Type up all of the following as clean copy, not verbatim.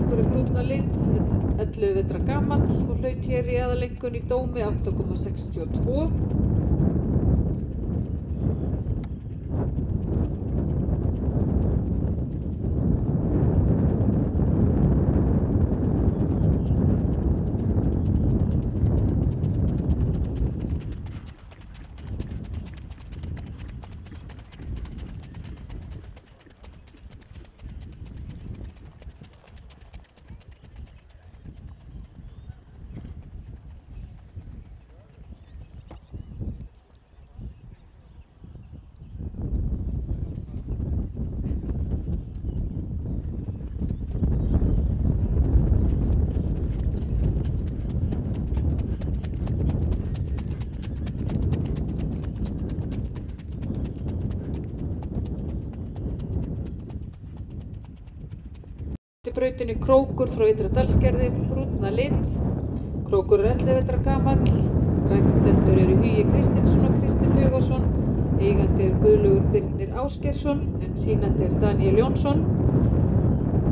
Krókur er brúnna lit, 11 vetra gamall og hlaut hér í aðalengun í dómi 8,62. Brautinni Krókur frá Ytra-Dalsgerði, brúnna lit. Krókur er 11 vetra gamall. Ræktendur eru Hugi Kristinsson og Kristinn Hugason. Eigandi er Guðlaugur Birnir Ásgeirsson en sýnandi er Daníel Jónsson.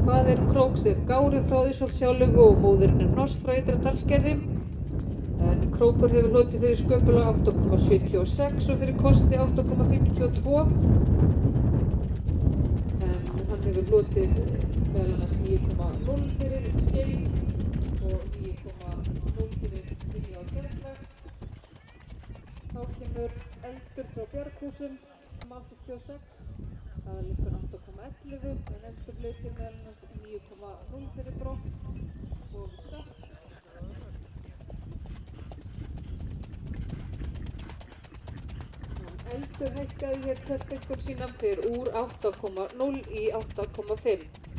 Faðir Króks er Gári frá Auðsholtshjáleigu og móðirinn er Hnoss frá Ytra-Dalsgerði. En Krókur hefur hlotið fyrir sköpulag 8,76 og fyrir kosti 8,52. En hann hefur hlotið meðal annars 9,0 fyrir skeið og 9,0 fyrir vilja á geðslag. Þá kemur eldur frá Bjarghúsum 86, aðalengun 8,11 en eldur hlautir meðal annars 9,0 fyrir brott og stökk. Eldur hækkaði hér kjörstengur sína fyrir úr 8,0 í 8,5.